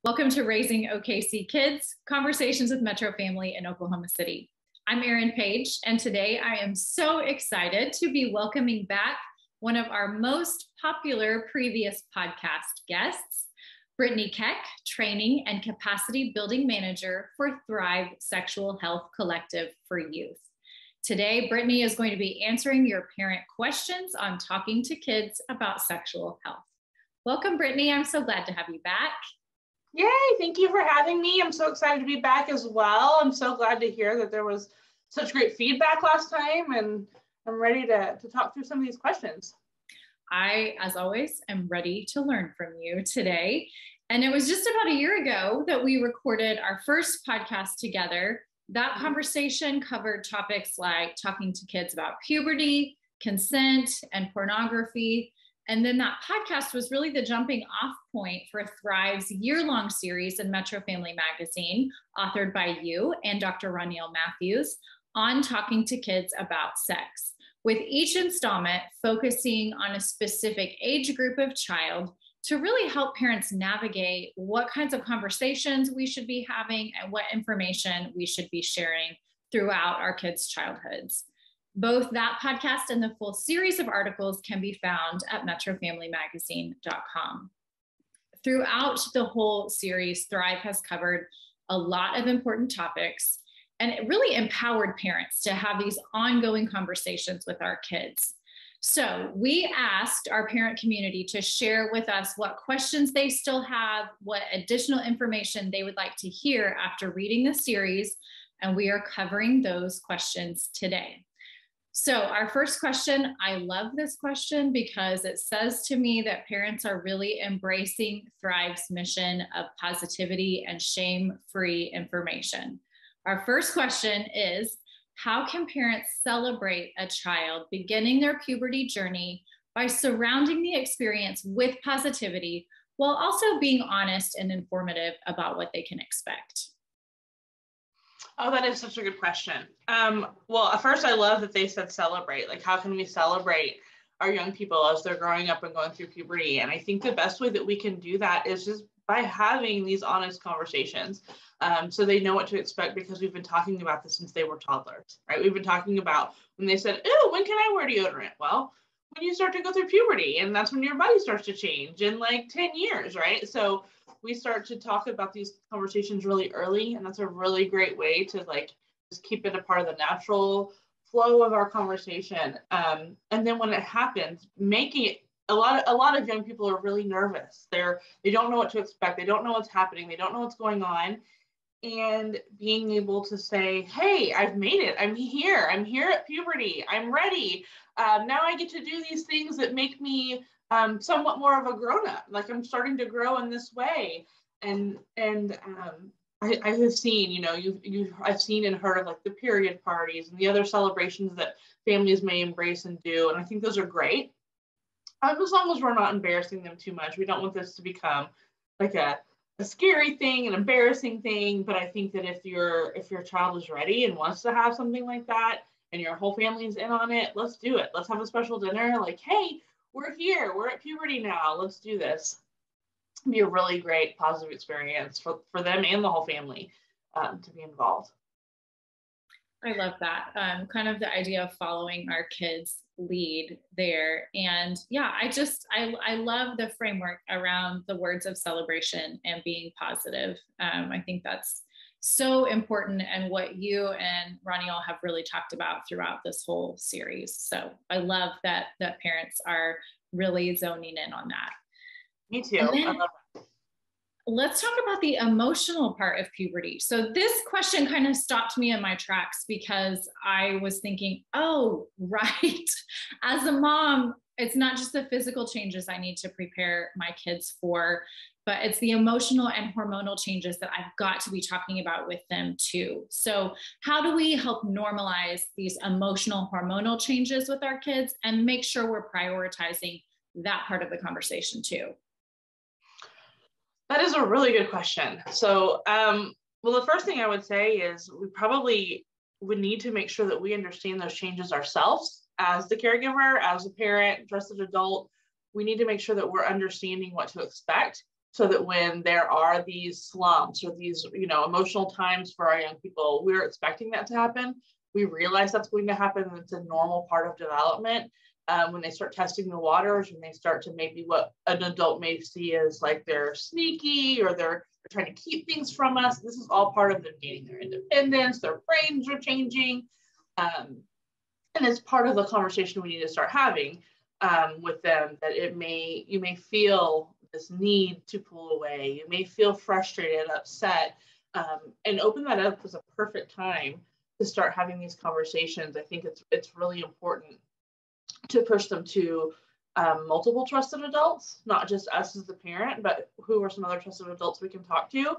Welcome to Raising OKC Kids, Conversations with MetroFamily in Oklahoma City. I'm Erin Page, and today I am so excited to be welcoming back one of our most popular previous podcast guests, Brittany Keck, Training and Capacity Building Manager for Thrive Sexual Health Collective for Youth. Today, Brittany is going to be answering your parent questions on talking to kids about sexual health. Welcome, Brittany. I'm so glad to have you back. Yay, thank you for having me. I'm so excited to be back as well. I'm so glad to hear that there was such great feedback last time, and I'm ready to talk through some of these questions. I, as always, am ready to learn from you today. And it was just about a year ago that we recorded our first podcast together. That conversation covered topics like talking to kids about puberty, consent, and pornography. And then that podcast was really the jumping off point for Thrive's year-long series in MetroFamily Magazine, authored by you and Dr. Roniel Matthews, on talking to kids about sex, with each installment focusing on a specific age group of child to really help parents navigate what kinds of conversations we should be having and what information we should be sharing throughout our kids' childhoods. Both that podcast and the full series of articles can be found at metrofamilymagazine.com. Throughout the whole series, Thrive has covered a lot of important topics, and it really empowered parents to have these ongoing conversations with our kids. So we asked our parent community to share with us what questions they still have, what additional information they would like to hear after reading the series, and we are covering those questions today. So our first question, I love this question because it says to me that parents are really embracing Thrive's mission of positivity and shame-free information. Our first question is, how can parents celebrate a child beginning their puberty journey by surrounding the experience with positivity while also being honest and informative about what they can expect? Oh, that is such a good question. Well, at first, I love that they said celebrate. Like, how can we celebrate our young people as they're growing up and going through puberty? And I think the best way that we can do that is just by having these honest conversations. So they know what to expect, because we've been talking about this since they were toddlers, right? We've been talking about when they said, "Oh, when can I wear deodorant?" Well, when you start to go through puberty, and that's when your body starts to change in like 10 years, right? So we start to talk about these conversations really early, and that's a really great way to like just keep it a part of the natural flow of our conversation. And then when it happens, making it a lot of young people are really nervous. They don't know what to expect. They don't know what's happening. They don't know what's going on. And being able to say, "Hey, I've made it. I'm here. I'm here at puberty. I'm ready. Now I get to do these things that make me somewhat more of a grown-up. Like, I'm starting to grow in this way." And I have seen, I've seen and heard of like the period parties and the other celebrations that families may embrace and do. And I think those are great. As long as we're not embarrassing them too much. We don't want this to become like a scary thing, an embarrassing thing. But I think that if your child is ready and wants to have something like that, and your whole family is in on it, let's do it. Let's have a special dinner. Like, hey, we're here. We're at puberty now. Let's do this. It'll be a really great positive experience for them and the whole family to be involved. I love that. Kind of the idea of following our kids' lead there. And yeah, I love the framework around the words of celebration and being positive. I think that's so important, and what you and Roniel have really talked about throughout this whole series. So I love that parents are really zoning in on that. Me too. I love that. Let's talk about the emotional part of puberty. So this question kind of stopped me in my tracks, because I was thinking, oh, right. As a mom, it's not just the physical changes I need to prepare my kids for, but it's the emotional and hormonal changes that I've got to be talking about with them too. So how do we help normalize these emotional, hormonal changes with our kids and make sure we're prioritizing that part of the conversation too? That is a really good question. So, well, the first thing I would say is we probably would need to make sure that we understand those changes ourselves as the caregiver, as a parent, trusted adult. We need to make sure that we're understanding what to expect so that when there are these slumps or these, emotional times for our young people, we're expecting that to happen. We realize that's going to happen, and it's a normal part of development. When they start testing the waters, when they start to maybe what an adult may see as like they're sneaky or they're trying to keep things from us, this is all part of them gaining their independence. Their brains are changing. And it's part of the conversation we need to start having with them, that you may feel this need to pull away. You may feel frustrated, upset, and open that up is a perfect time to start having these conversations. I think it's really important to push them to multiple trusted adults, not just us as the parent, but who are some other trusted adults we can talk to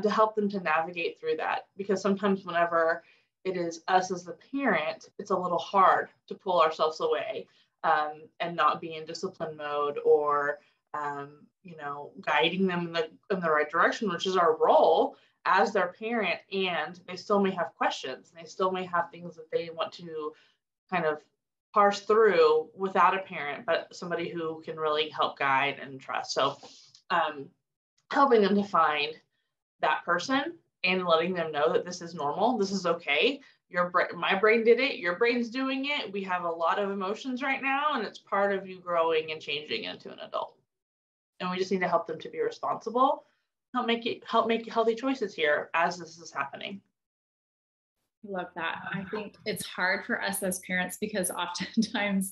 help them to navigate through that. Because sometimes whenever it is us as the parent, it's a little hard to pull ourselves away and not be in discipline mode or, guiding them in the right direction, which is our role as their parent. And they still may have questions, and they still may have things that they want to kind of parse through without a parent, but somebody who can really help guide and trust. So helping them to find that person and letting them know that this is normal, this is okay. My brain did it, your brain's doing it. We have a lot of emotions right now, and it's part of you growing and changing into an adult. And we just need to help them to be responsible, help make healthy choices here as this is happening. Love that. I think it's hard for us as parents because oftentimes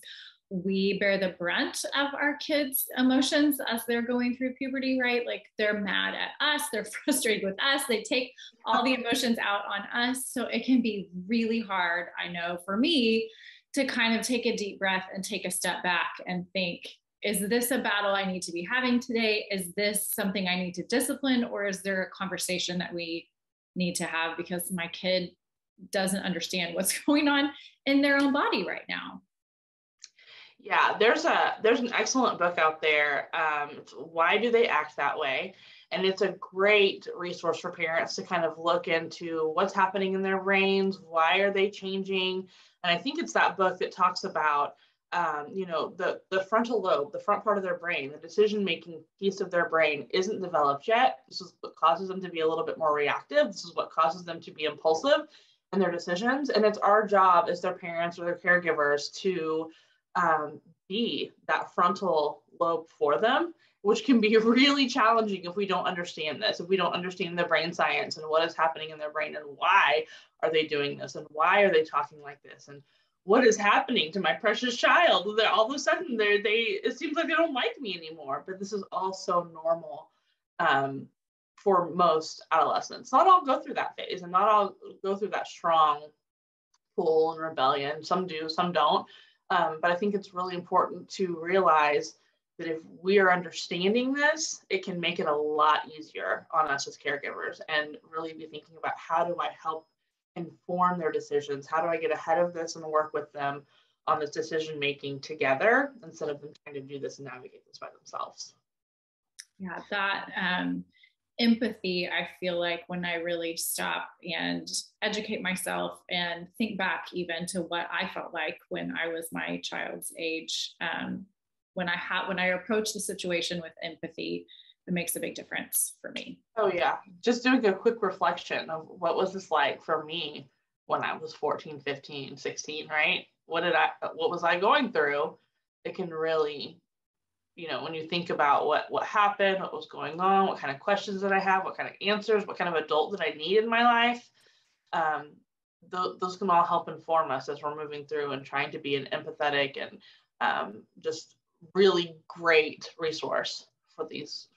we bear the brunt of our kids' emotions as they're going through puberty, right? Like they're mad at us, they're frustrated with us, they take all the emotions out on us. So it can be really hard, I know, for me to kind of take a deep breath and take a step back and think, is this a battle I need to be having today? Is this something I need to discipline? Or is there a conversation that we need to have because my kid doesn't understand what's going on in their own body right now? Yeah, there's an excellent book out there. Why Do They Act That Way? And it's a great resource for parents to kind of look into what's happening in their brains. Why are they changing? And I think it's that book that talks about, the frontal lobe, the front part of their brain, the decision-making piece of their brain isn't developed yet. This is what causes them to be a little bit more reactive. This is what causes them to be impulsive in their decisions. And it's our job as their parents or their caregivers to be that frontal lobe for them, which can be really challenging if we don't understand this, if we don't understand the brain science and what is happening in their brain and why are they doing this and why are they talking like this and what is happening to my precious child. They're all of a sudden it seems like they don't like me anymore. But this is all so normal for most adolescents. Not all go through that phase and not all go through that strong pull and rebellion. Some do, some don't. But I think it's really important to realize that if we are understanding this, it can make it a lot easier on us as caregivers and really be thinking about how do I help inform their decisions? How do I get ahead of this and work with them on this decision making together instead of them trying to do this and navigate this by themselves? Yeah, that empathy, I feel like when I really stop and educate myself and think back even to what I felt like when I was my child's age, when I approach the situation with empathy, it makes a big difference for me. Oh yeah. Just doing a quick reflection of what was this like for me when I was 14, 15, 16, right? What was I going through? It can really, when you think about what happened, what was going on, what kind of questions did I have, what kind of answers, what kind of adult did I need in my life? Those can all help inform us as we're moving through and trying to be an empathetic and just really great resource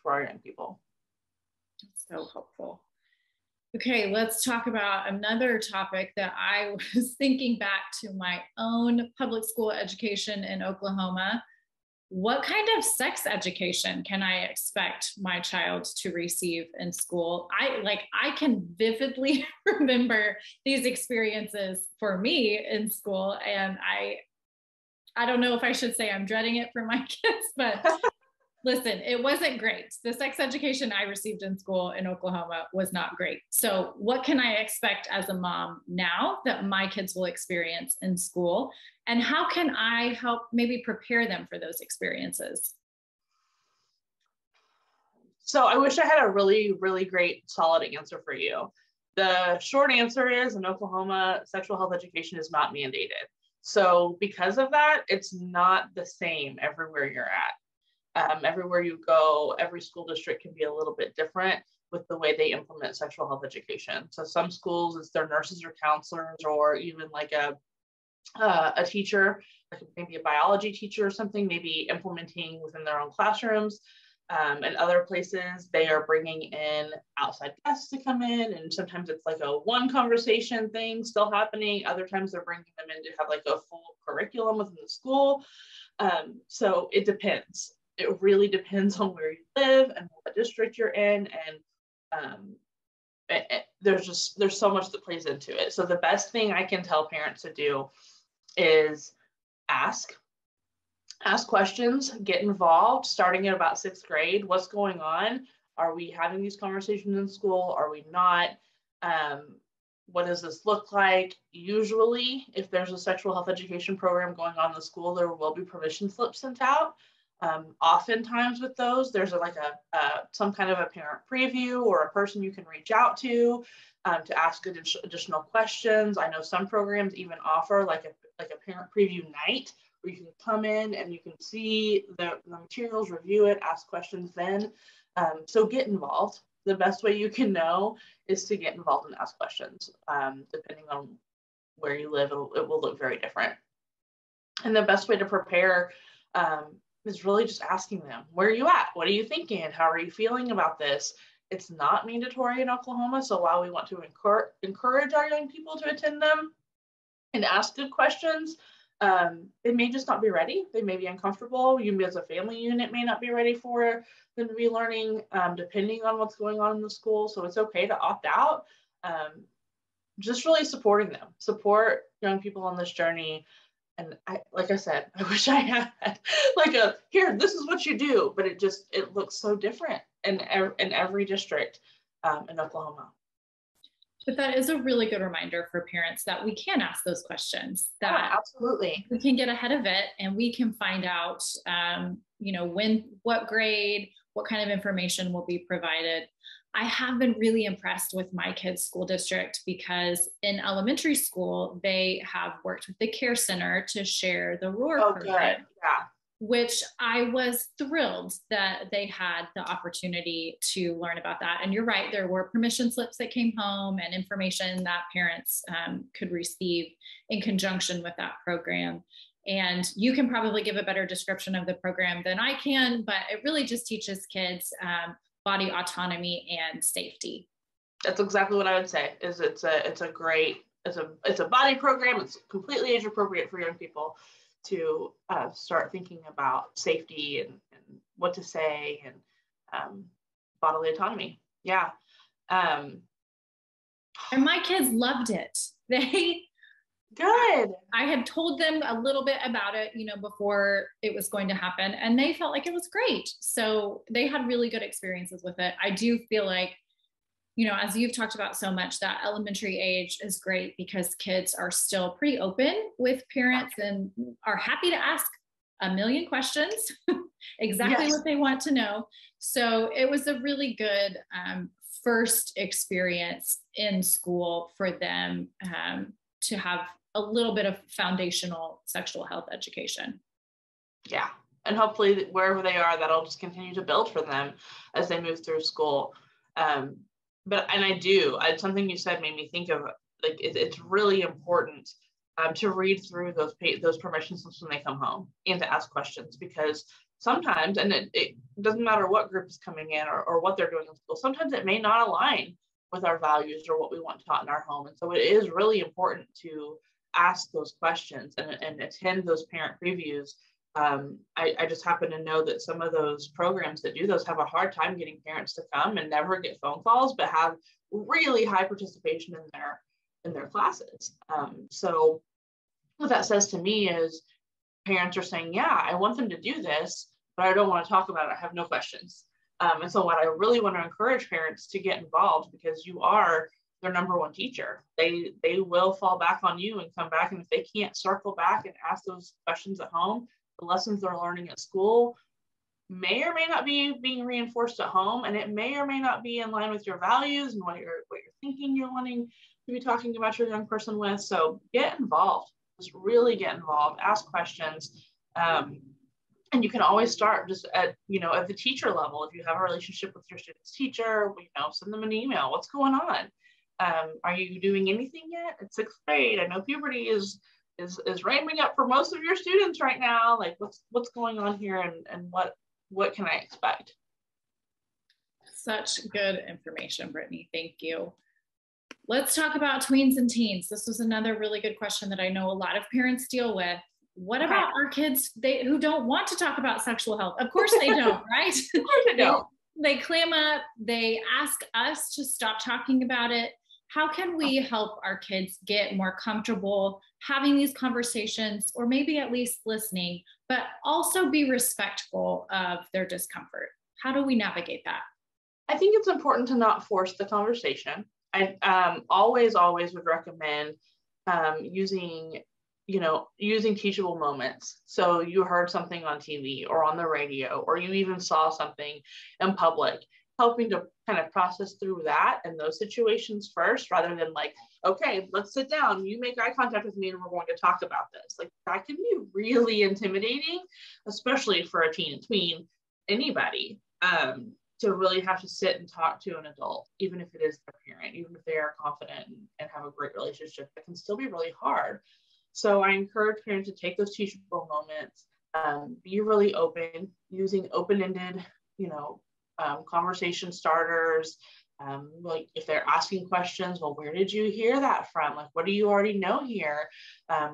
for our young people. So helpful. Okay, let's talk about another topic that I was thinking back to my own public school education in Oklahoma. What kind of sex education can I expect my child to receive in school? I can vividly remember these experiences for me in school, and I don't know if I should say I'm dreading it for my kids, but listen, it wasn't great. The sex education I received in school in Oklahoma was not great. So what can I expect as a mom now that my kids will experience in school? And how can I help maybe prepare them for those experiences? So I wish I had a really, really great, solid answer for you. The short answer is in Oklahoma, sexual health education is not mandated. So because of that, it's not the same everywhere you're at. Everywhere you go, every school district can be a little bit different with the way they implement sexual health education. So some schools, it's their nurses or counselors, or even like a teacher, like maybe a biology teacher or something, maybe implementing within their own classrooms. And other places, they are bringing in outside guests to come in, and sometimes it's like a one conversation thing still happening. Other times they're bringing them in to have like a full curriculum within the school. So it depends. It really depends on where you live and what district you're in, and there's so much that plays into it. So the best thing I can tell parents to do is ask questions, get involved, starting at about 6th grade. What's going on? Are we having these conversations in school? Are we not? What does this look like? Usually, if there's a sexual health education program going on in the school, there will be permission slips sent out. Oftentimes with those, there's some kind of a parent preview or a person you can reach out to ask additional questions. I know some programs even offer like a parent preview night, where you can come in and you can see the materials, review it, ask questions then. So get involved. The best way you can know is to get involved and ask questions. Depending on where you live, it will look very different. And the best way to prepare is really just asking them, where are you at? What are you thinking? How are you feeling about this? It's not mandatory in Oklahoma. So while we want to encourage our young people to attend them and ask good questions, they may just not be ready. They may be uncomfortable. You as a family unit may not be ready for them to be learning, depending on what's going on in the school. So it's okay to opt out. Just really supporting them, support young people on this journey. And like I said, I wish I had like here, this is what you do, but it looks so different in every district in Oklahoma. But that is a really good reminder for parents that we can ask those questions, that absolutely we can get ahead of it and we can find out, what grade, what kind of information will be provided. I have been really impressed with my kids' school district because in elementary school, they have worked with the Care Center to share the ROAR program. Good. Yeah. Which I was thrilled that they had the opportunity to learn about that. And you're right, there were permission slips that came home and information that parents could receive in conjunction with that program. And you can probably give a better description of the program than I can, but it really just teaches kids body autonomy and safety. That's exactly what I would say. It's a body program. It's completely age appropriate for young people to start thinking about safety and what to say and bodily autonomy. Yeah. And my kids loved it. Good. I had told them a little bit about it, before it was going to happen, and they felt like it was great. So they had really good experiences with it. I do feel like, as you've talked about so much, that elementary age is great because kids are still pretty open with parents and are happy to ask a million questions, exactly what they want to know. So it was a really good first experience in school for them to have a little bit of foundational sexual health education. Yeah. And hopefully wherever they are, that'll just continue to build for them as they move through school. Something you said made me think of, like, it's really important to read through those permission slips when they come home and to ask questions, because sometimes, and it doesn't matter what group is coming in or what they're doing in school, sometimes it may not align with our values or what we want taught in our home. And so it is really important to ask those questions and attend those parent previews. I just happen to know that some of those programs that do those have a hard time getting parents to come and never get phone calls, but have really high participation in their classes. So what that says to me is parents are saying, yeah, I want them to do this, but I don't want to talk about it. I have no questions. And so what I really want to encourage parents to get involved, because you are their number one teacher. They will fall back on you and come back. And if they can't circle back and ask those questions at home, the lessons they're learning at school may or may not be being reinforced at home, and it may or may not be in line with your values and what you're thinking you're wanting to be talking about your young person with. So get involved, just really get involved, ask questions. And you can always start just at the teacher level. If you have a relationship with your student's teacher, send them an email. What's going on? Are you doing anything yet? It's 6th grade. I know puberty is ramping up for most of your students right now. Like what's going on here, and what can I expect? Such good information, Brittany. Thank you. Let's talk about tweens and teens. This was another really good question that I know a lot of parents deal with. What about our kids who don't want to talk about sexual health? Of course they don't, right? Of course they don't. They clam up, they ask us to stop talking about it. How can we help our kids get more comfortable having these conversations, or maybe at least listening, but also be respectful of their discomfort? How do we navigate that? I think it's important to not force the conversation. I always would recommend using teachable moments. So you heard something on TV or on the radio, or you even saw something in public, helping to kind of process through that and those situations first, rather than like, okay, let's sit down, you make eye contact with me and we're going to talk about this. Like that can be really intimidating, especially for a teen and tween, anybody, to really have to sit and talk to an adult, even if it is their parent, even if they are confident and have a great relationship. It can still be really hard. So I encourage parents to take those teachable moments, be really open, using open-ended, conversation starters. Like if they're asking questions, well, where did you hear that from? Like, what do you already know here?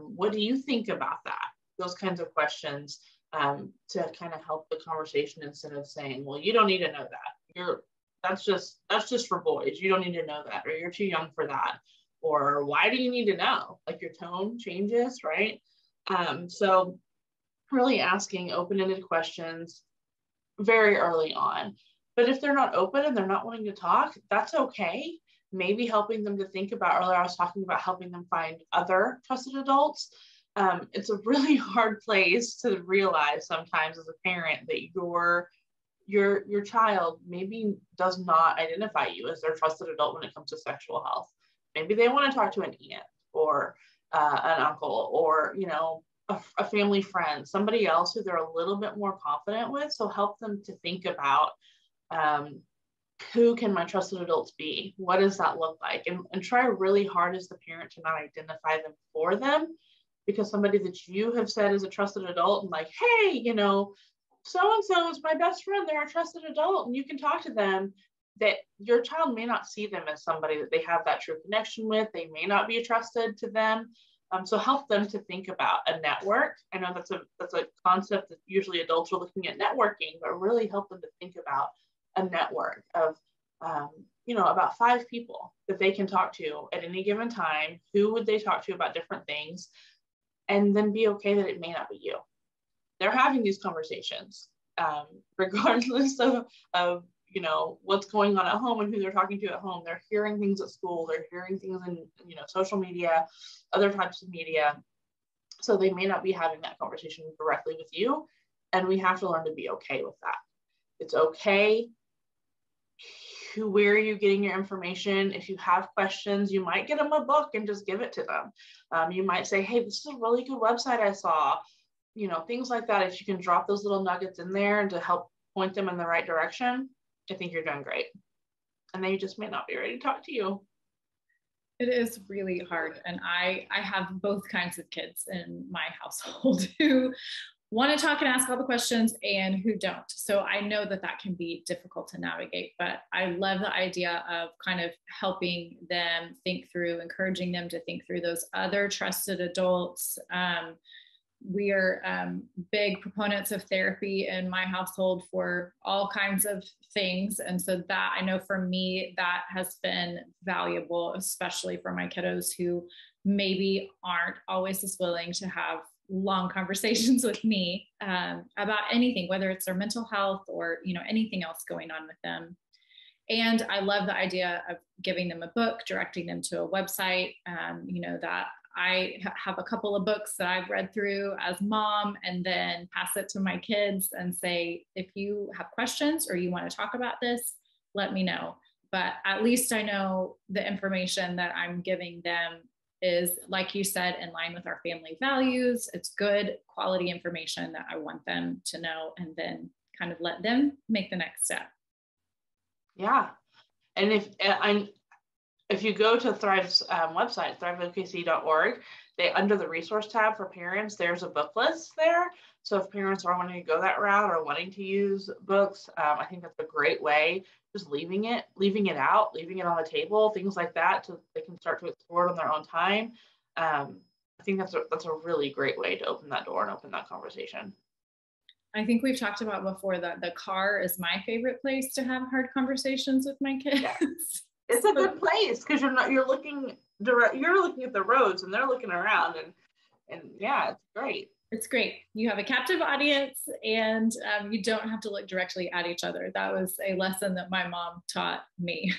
What do you think about that? Those kinds of questions to kind of help the conversation, instead of saying, well, you don't need to know that. That's just for boys. You don't need to know that, or you're too young for that. Or why do you need to know? Like your tone changes, right? So really asking open-ended questions very early on. But if they're not open and they're not wanting to talk, that's okay. Maybe helping them to think about, earlier I was talking about helping them find other trusted adults. It's a really hard place to realize sometimes as a parent that your child maybe does not identify you as their trusted adult when it comes to sexual health. Maybe they want to talk to an aunt or an uncle, or a family friend, somebody else who they're a little bit more confident with. So help them to think about, who can my trusted adults be? What does that look like? And try really hard as the parent to not identify them for them, because somebody that you have said is a trusted adult, and like, hey, so-and-so is my best friend, they're a trusted adult, and you can talk to them, that your child may not see them as somebody that they have that true connection with. They may not be trusted to them. So help them to think about a network. I know that's a concept that usually adults are looking at networking, but really help them to think about a network of, about 5 people that they can talk to at any given time. Who would they talk to about different things? And then be okay that it may not be you. They're having these conversations, regardless of what's going on at home and who they're talking to at home. They're hearing things at school, they're hearing things in social media, other types of media. So they may not be having that conversation directly with you, and we have to learn to be okay with that. It's okay. Where are you getting your information? If you have questions, you might get them a book and just give it to them. You might say, hey, this is a really good website I saw, things like that. If you can drop those little nuggets in there and to help point them in the right direction, I think you're doing great. And they just may not be ready to talk to you. It is really hard. And I have both kinds of kids in my household who want to talk and ask all the questions and who don't. So I know that can be difficult to navigate, but I love the idea of kind of helping them think through, encouraging them to think through those other trusted adults. We are big proponents of therapy in my household for all kinds of things. And so that, I know for me, that has been valuable, especially for my kiddos who maybe aren't always as willing to have long conversations with me about anything, whether it's their mental health or, anything else going on with them. And I love the idea of giving them a book, directing them to a website, that I have a couple of books that I've read through as mom, and then pass it to my kids and say, if you have questions or you want to talk about this, let me know. But at least I know the information that I'm giving them is, like you said, in line with our family values. It's good quality information that I want them to know, and then kind of let them make the next step. Yeah. And if you go to Thrive's website, thriveokc.org, under the resource tab for parents, there's a book list there. So if parents are wanting to go that route or wanting to use books, I think that's a great way. Just leaving it out, leaving it on the table, things like that, so they can start to explore it on their own time. I think that's a really great way to open that door and open that conversation. I think we've talked about before that the car is my favorite place to have hard conversations with my kids. Yeah. It's a good place because you're looking at the roads and they're looking around, and yeah, it's great. It's great. You have a captive audience, and you don't have to look directly at each other. That was a lesson that my mom taught me.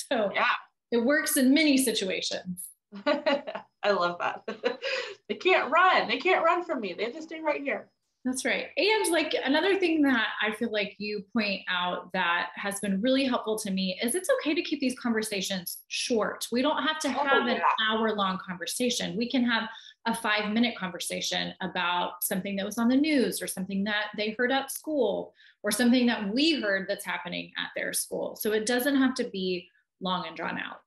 So yeah, it works in many situations. I love that. They can't run. They can't run from me. They have to stay right here. That's right. And like another thing that I feel like you point out that has been really helpful to me is it's okay to keep these conversations short. We don't have to have an hour-long conversation. We can have a 5-minute conversation about something that was on the news, or something that they heard at school, or something that we heard that's happening at their school. So it doesn't have to be long and drawn out.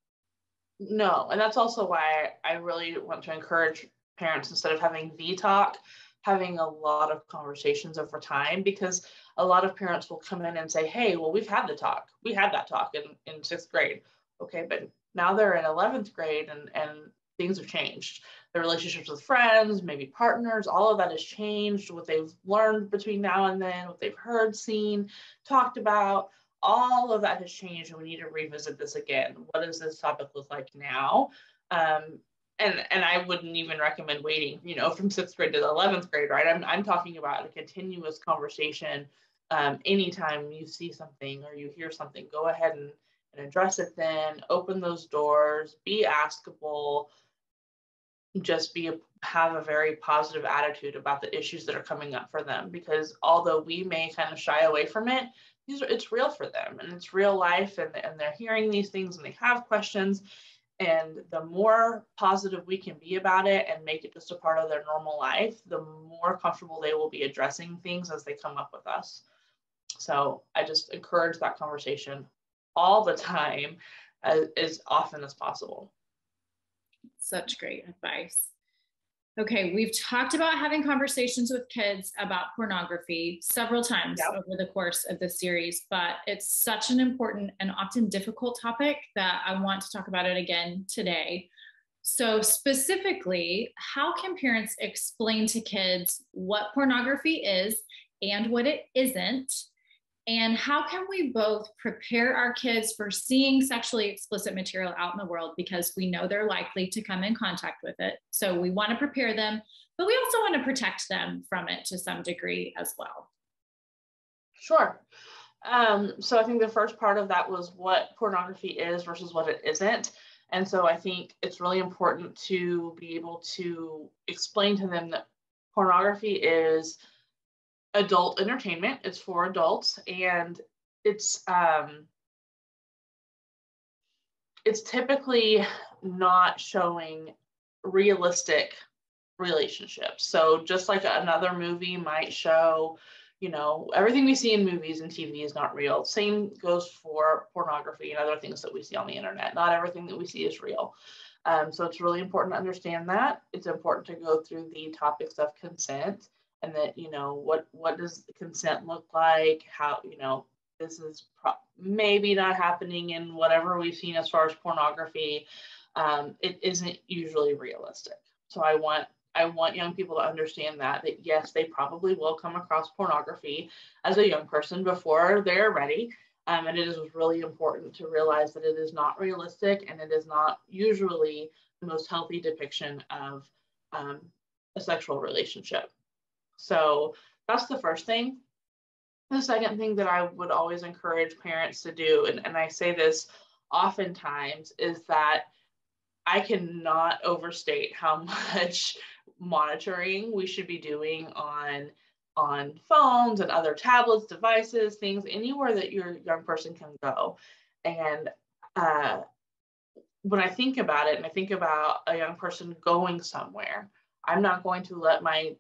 No, and that's also why I really want to encourage parents, instead of having the talk, having a lot of conversations over time, because a lot of parents will come in and say, hey, well, we've had the talk. We had that talk in 6th grade. Okay, but now they're in 11th grade and things have changed. Their relationships with friends, maybe partners, all of that has changed. What they've learned between now and then, what they've heard, seen, talked about, all of that has changed, and we need to revisit this again. What does this topic look like now? And I wouldn't even recommend waiting, from 6th grade to the 11th grade, right? I'm talking about a continuous conversation. Anytime you see something or you hear something, go ahead and address it then, open those doors, be askable, just have a very positive attitude about the issues that are coming up for them, because although we may kind of shy away from it, it's real for them, and it's real life, and they're hearing these things and they have questions. And the more positive we can be about it and make it just a part of their normal life, the more comfortable they will be addressing things as they come up with us. So I just encourage that conversation all the time, as often as possible. Such great advice. Okay, we've talked about having conversations with kids about pornography several times over the course of this series, but it's such an important and often difficult topic that I want to talk about it again today. So specifically, how can parents explain to kids what pornography is and what it isn't? And how can we both prepare our kids for seeing sexually explicit material out in the world, because we know they're likely to come in contact with it. So we want to prepare them, but we also want to protect them from it to some degree as well. Sure. So I think the first part of that was what pornography is versus what it isn't. And so I think it's really important to be able to explain to them that pornography is adult entertainment. It's for adults, and it's typically not showing realistic relationships. So just like another movie might show, everything we see in movies and TV is not real. Same goes for pornography and other things that we see on the internet. Not everything that we see is real. So it's really important to understand that. It's important to go through the topics of consent, and that, what does consent look like? How, this is maybe not happening in whatever we've seen as far as pornography. It isn't usually realistic. So I want young people to understand that yes, they probably will come across pornography as a young person before they're ready. And it is really important to realize that it is not realistic, and it is not usually the most healthy depiction of a sexual relationship. So that's the first thing. The second thing that I would always encourage parents to do, and I say this oftentimes, is that I cannot overstate how much monitoring we should be doing on phones and other tablets, devices, things, anywhere that your young person can go. And when I think about it, and I think about a young person going somewhere, I'm not going to let my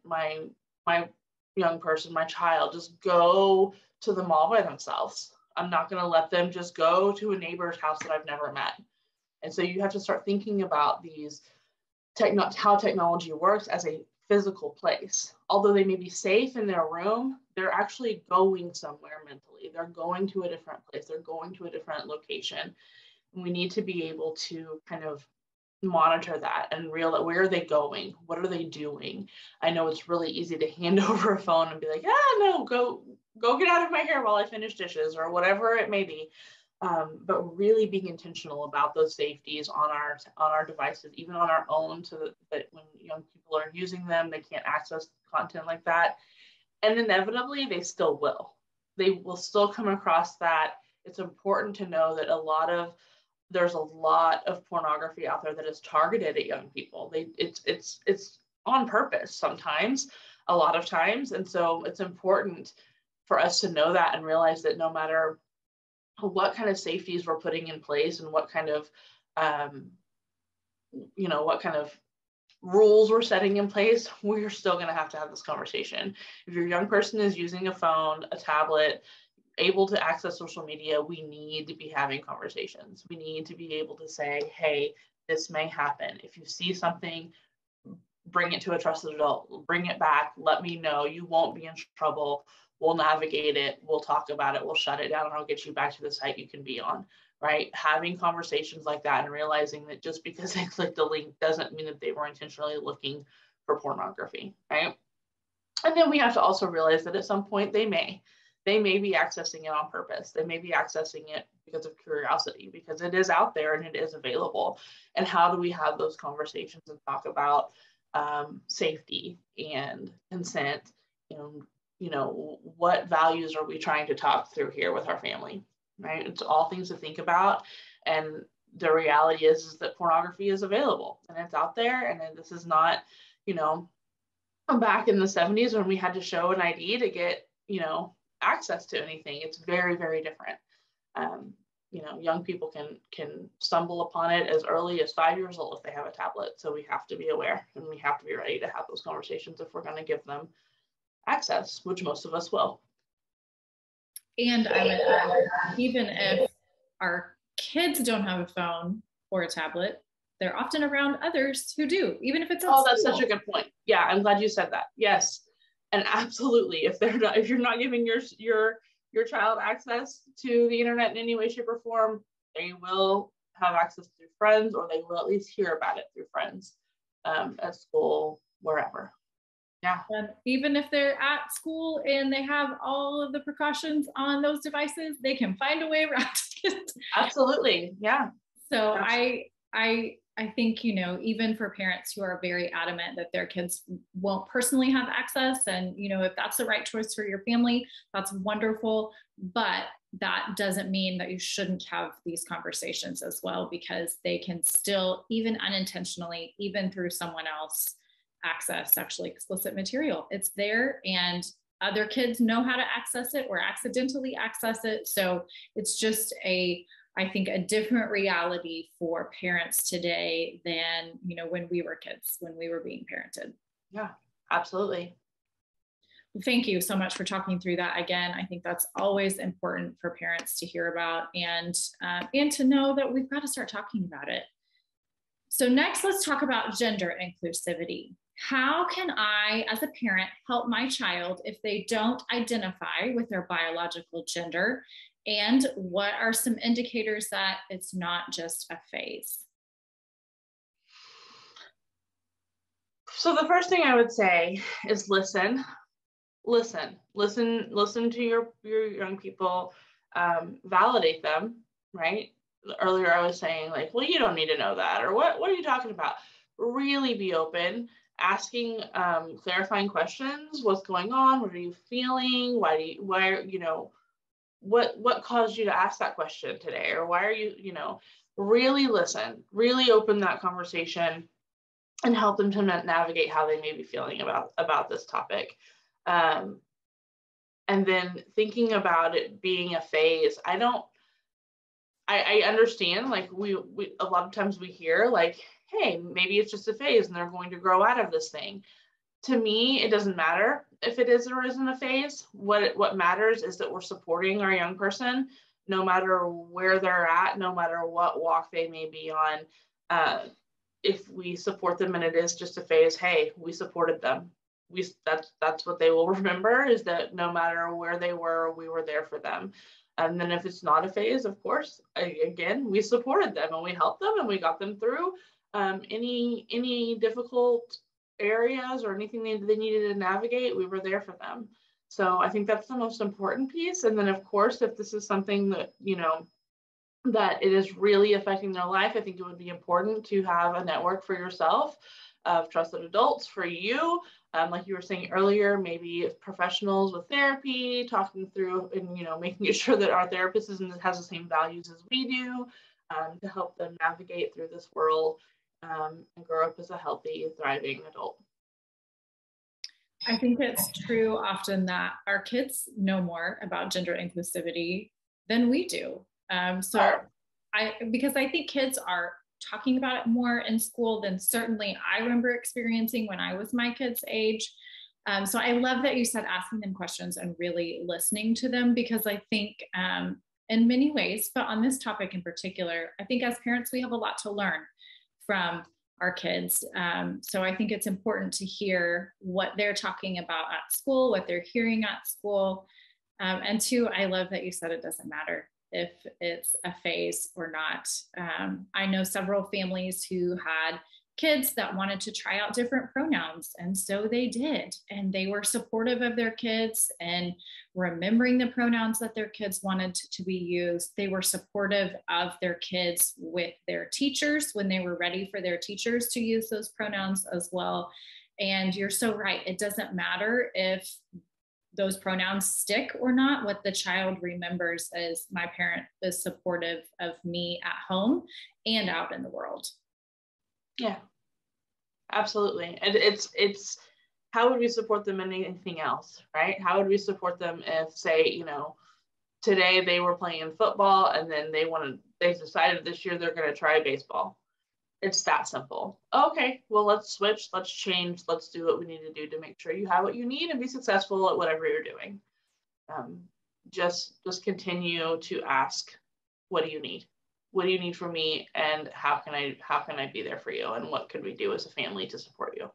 young person, my child, just go to the mall by themselves. I'm not going to let them just go to a neighbor's house that I've never met. And so you have to start thinking about these how technology works as a physical place. Although they may be safe in their room, they're actually going somewhere mentally. They're going to a different place. They're going to a different location. And we need to be able to kind of monitor that and realize, where are they going? What are they doing? I know it's really easy to hand over a phone and be like, no, go get out of my hair while I finish dishes, or whatever it may be. But really being intentional about those safeties on our devices, even on our own, so that when young people are using them, they can't access content like that. And inevitably, they still will. They will still come across that. It's important to know that there's a lot of pornography out there that is targeted at young people. It's on purpose sometimes, a lot of times. And so it's important for us to know that and realize that no matter what kind of safeties we're putting in place and what kind of rules we're setting in place, we're still going to have this conversation. If your young person is using a phone, a tablet, able to access social media, we need to be having conversations. We need to be able to say, hey, this may happen. If you see something, bring it to a trusted adult, bring it back, let me know. You won't be in trouble. We'll navigate it. We'll talk about it. We'll shut it down, and I'll get you back to the site you can be on, right? Having conversations like that and realizing that just because they clicked a link doesn't mean that they were intentionally looking for pornography, right? And then we have to also realize that at some point they may be accessing it on purpose. They may be accessing it because of curiosity, because it is out there and it is available. And how do we have those conversations and talk about safety and consent? What values are we trying to talk through here with our family, right? It's all things to think about. And the reality is that pornography is available and it's out there. And then this is not, back in the 70s when we had to show an ID to get, access to anything. It's very, very different. Young people can stumble upon it as early as 5 years old if they have a tablet. So we have to be aware, and we have to be ready to have those conversations if we're going to give them access, which most of us will. And I would add, even if our kids don't have a phone or a tablet, they're often around others who do, even if it's at school. That's such a good point. Yeah, I'm glad you said that. Yes. And absolutely, if you're not giving your child access to the internet in any way, shape, or form, they will have access through friends, or they will at least hear about it through friends, at school, wherever. Yeah. And even if they're at school and they have all of the precautions on those devices, they can find a way around it. Absolutely. Yeah. So absolutely. I think, even for parents who are very adamant that their kids won't personally have access, and, if that's the right choice for your family, that's wonderful. But that doesn't mean that you shouldn't have these conversations as well, because they can still, even unintentionally, even through someone else, access sexually explicit material. It's there, and other kids know how to access it or accidentally access it. So it's just I think a different reality for parents today than, when we were kids, when we were being parented. Yeah, absolutely. Well, thank you so much for talking through that. Again, I think that's always important for parents to hear about, and to know that we've got to start talking about it. So next, let's talk about gender inclusivity. How can I, as a parent, help my child if they don't identify with their biological gender? And what are some indicators that it's not just a phase? So the first thing I would say is listen to your young people, validate them, right? Earlier I was saying, like, well, you don't need to know that, or what are you talking about? Really be open, asking clarifying questions. What's going on? What are you feeling? what caused you to ask that question today? Or why are you, really listen, really open that conversation and help them to navigate how they may be feeling about this topic. And then thinking about it being a phase, I understand, like we a lot of times we hear like, hey, maybe it's just a phase and they're going to grow out of this thing. To me, it doesn't matter if it is or isn't a phase. What matters is that we're supporting our young person, no matter where they're at, no matter what walk they may be on. If we support them and it is just a phase, hey, we supported them. That's what they will remember, is that no matter where they were, we were there for them. And then if it's not a phase, of course, again, we supported them and we helped them and we got them through any difficult areas or anything they needed to navigate. We were there for them. So I think that's the most important piece. And then, of course, if this is something that, that it is really affecting their life, I think it would be important to have a network for yourself of trusted adults for you. Like you were saying earlier, maybe professionals with therapy, talking through and, making sure that our therapist has the same values as we do, to help them navigate through this world and grow up as a healthy, thriving adult. I think it's true often that our kids know more about gender inclusivity than we do. Because I think kids are talking about it more in school than certainly I remember experiencing when I was my kids' age. So I love that you said asking them questions and really listening to them, because I think in many ways, but on this topic in particular, I think as parents, we have a lot to learn from our kids. So I think it's important to hear what they're talking about at school, what they're hearing at school. And two, I love that you said it doesn't matter if it's a phase or not. I know several families who had kids that wanted to try out different pronouns, and so they did. And they were supportive of their kids and remembering the pronouns that their kids wanted to be used. They were supportive of their kids with their teachers when they were ready for their teachers to use those pronouns as well. And you're so right. It doesn't matter if those pronouns stick or not. What the child remembers is my parent is supportive of me at home and out in the world. Yeah, absolutely. And it's how would we support them in anything else, right? How would we support them if, say, today they were playing football and then they decided this year they're going to try baseball. It's that simple. Okay, well, let's switch, let's change, let's do what we need to do to make sure you have what you need and be successful at whatever you're doing. Just continue to ask, what do you need? What do you need from me, and how can I be there for you, and what could we do as a family to support you?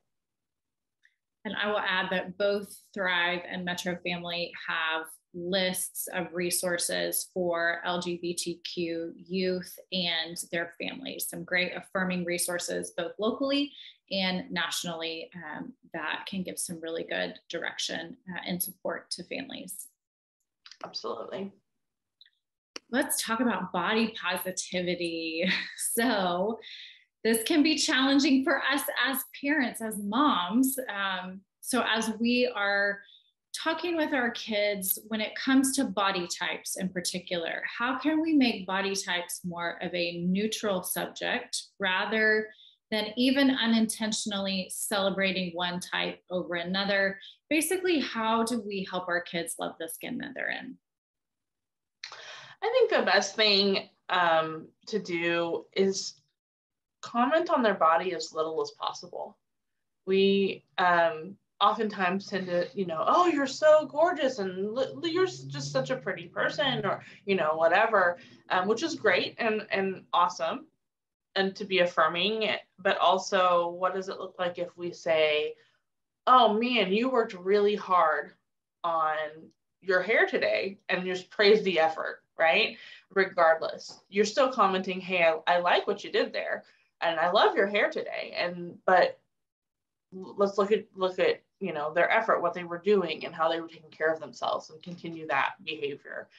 And I will add that both Thrive and MetroFamily have lists of resources for LGBTQ youth and their families, some great affirming resources both locally and nationally that can give some really good direction and support to families. Absolutely. Let's talk about body positivity. So this can be challenging for us as parents, as moms. So as we are talking with our kids, when it comes to body types in particular, how can we make body types more of a neutral subject rather than even unintentionally celebrating one type over another? Basically, how do we help our kids love the skin that they're in? I think the best thing to do is comment on their body as little as possible. We oftentimes tend to, oh, you're so gorgeous and you're just such a pretty person, or, whatever, which is great and awesome and to be affirming. But also, what does it look like if we say, oh man, you worked really hard on your hair today, and just praise the effort, right? Regardless, you're still commenting, hey, I like what you did there, and I love your hair today. But let's look at their effort, what they were doing, and how they were taking care of themselves, and continue that behavior.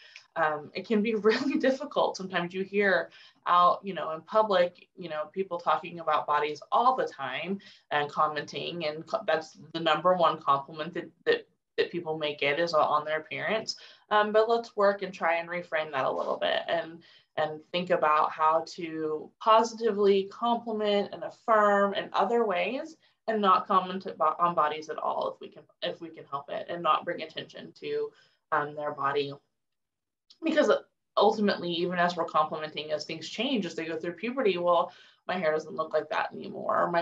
It can be really difficult. Sometimes you hear out, in public, people talking about bodies all the time and commenting, and that's the number one compliment that people may get is on their appearance. But let's work and try and reframe that a little bit and think about how to positively compliment and affirm in other ways, and not comment on bodies at all if we can help it, and not bring attention to their body. Because ultimately, even as we're complimenting, as things change, as they go through puberty, well, my hair doesn't look like that anymore,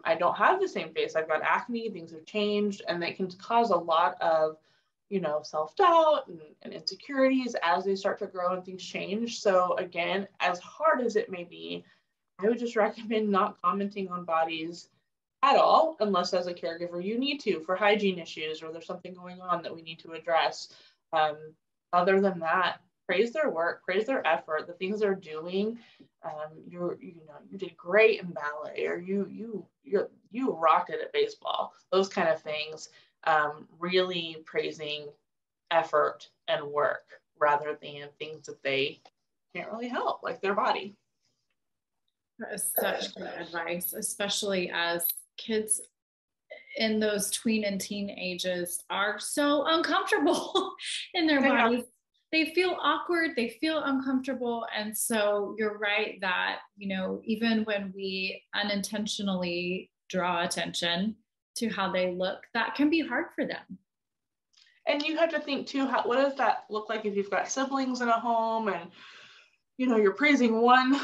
I don't have the same face, I've got acne, things have changed, and they can cause a lot of, self-doubt and insecurities as they start to grow and things change. So again, as hard as it may be, I would just recommend not commenting on bodies at all, unless as a caregiver you need to, for hygiene issues, or there's something going on that we need to address. Other than that, praise their work, praise their effort, the things they're doing. You did great in ballet, or you rocked it at baseball. Those kind of things. Really praising effort and work rather than things that they can't really help, like their body. That is such good advice, especially as kids in those tween and teen ages are so uncomfortable in their bodies. They feel awkward, they feel uncomfortable. And so you're right that, even when we unintentionally draw attention to how they look, that can be hard for them. And you have to think too, what does that look like if you've got siblings in a home and, you're praising one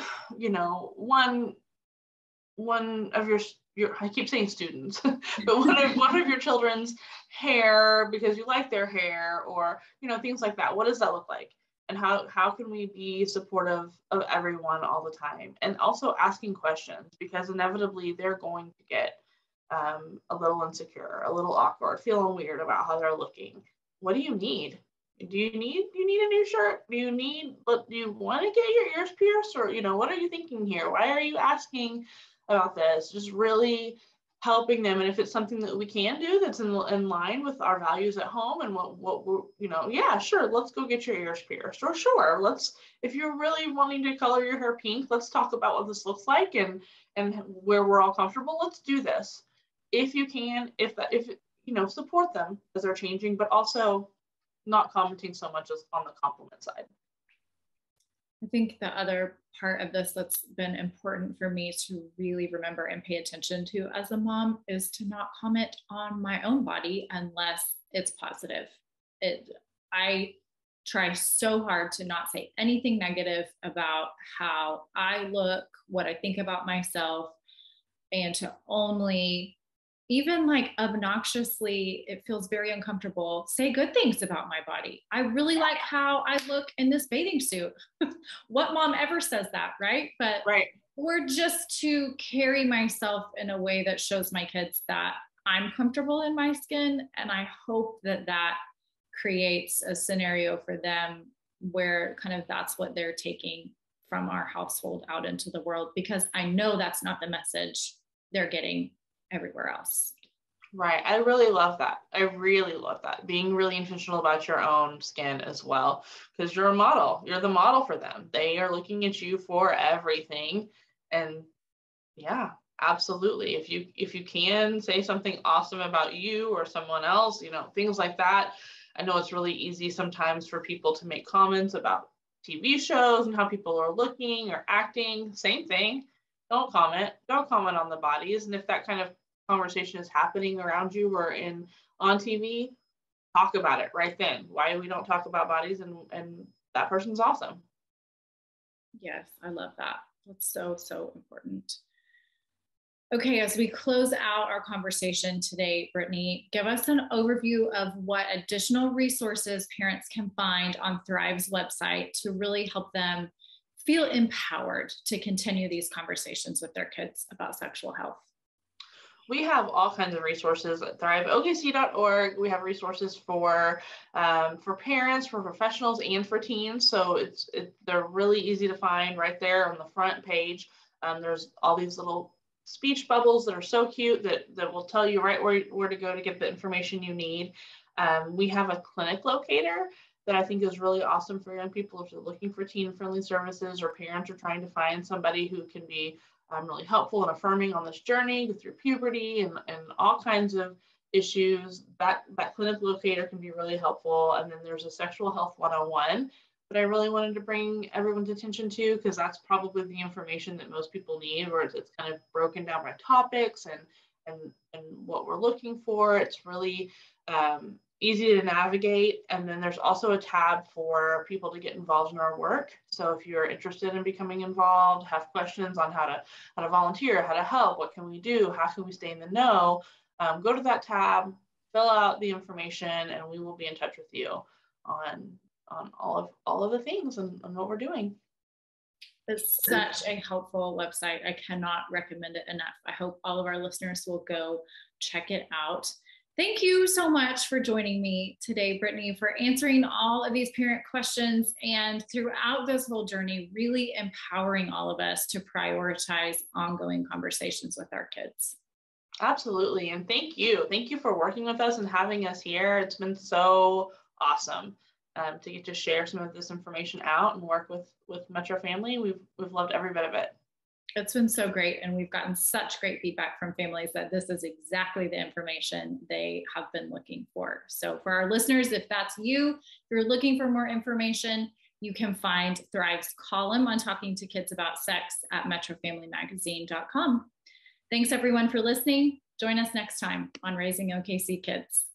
of your I keep saying students, but one of your children's hair because you like their hair, or, things like that. What does that look like? And how can we be supportive of everyone all the time? And also asking questions, because inevitably they're going to get a little insecure, a little awkward, feeling weird about how they're looking. What do you need? Do you need a new shirt? Do you want to get your ears pierced? Or, what are you thinking here? Why are you asking about this? Just really helping them. And if it's something that we can do that's in line with our values at home and what we're, yeah, sure, let's go get your ears pierced. Or sure, if you're really wanting to color your hair pink, let's talk about what this looks like and where we're all comfortable. Let's do this. If you can, if support them as they're changing, but also not commenting so much as on the compliment side. I think the other part of this that's been important for me to really remember and pay attention to as a mom is to not comment on my own body unless it's positive. I try so hard to not say anything negative about how I look, what I think about myself, and to only, even like obnoxiously, it feels very uncomfortable, say good things about my body. I really like how I look in this bathing suit. What mom ever says that, right? But right. Or just to carry myself in a way that shows my kids that I'm comfortable in my skin. And I hope that creates a scenario for them where kind of that's what they're taking from our household out into the world, because I know that's not the message they're getting everywhere else. Right. I really love that. Being really intentional about your own skin as well, because you're a model. You're the model for them. They are looking at you for everything. And yeah, absolutely. If you can say something awesome about you or someone else, things like that. I know it's really easy sometimes for people to make comments about TV shows and how people are looking or acting. Same thing. Don't comment on the bodies. And if that kind of conversation is happening around you or on TV, talk about it right then. Why we don't talk about bodies and that person's awesome. Yes, I love that. That's so, so important. Okay, as we close out our conversation today, Brittany, give us an overview of what additional resources parents can find on Thrive's website to really help them feel empowered to continue these conversations with their kids about sexual health. We have all kinds of resources at thriveokc.org. We have resources for parents, for professionals, and for teens. So they're really easy to find right there on the front page. There's all these little speech bubbles that are so cute that will tell you right where to go to get the information you need. We have a clinic locator that I think is really awesome for young people if they're looking for teen-friendly services, or parents are trying to find somebody who can be really helpful and affirming on this journey through puberty and all kinds of issues, that clinic locator can be really helpful. And then there's a sexual health 101 that I really wanted to bring everyone's attention to, because that's probably the information that most people need, where it's kind of broken down by topics and what we're looking for. It's really easy to navigate. And then there's also a tab for people to get involved in our work. So if you're interested in becoming involved, have questions on how to volunteer, how to help, what can we do, how can we stay in the know, go to that tab, fill out the information, and we will be in touch with you on all of the things and what we're doing. It's such a helpful website. I cannot recommend it enough. I hope all of our listeners will go check it out. Thank you so much for joining me today, Brittany, for answering all of these parent questions, and throughout this whole journey, really empowering all of us to prioritize ongoing conversations with our kids. Absolutely. And thank you. Thank you for working with us and having us here. It's been so awesome to get to share some of this information out and work with MetroFamily. We've loved every bit of it. It's been so great. And we've gotten such great feedback from families that this is exactly the information they have been looking for. So for our listeners, if that's you, if you're looking for more information, you can find Thrive's column on talking to kids about sex at MetroFamilyMagazine.com. Thanks everyone for listening. Join us next time on Raising OKC Kids.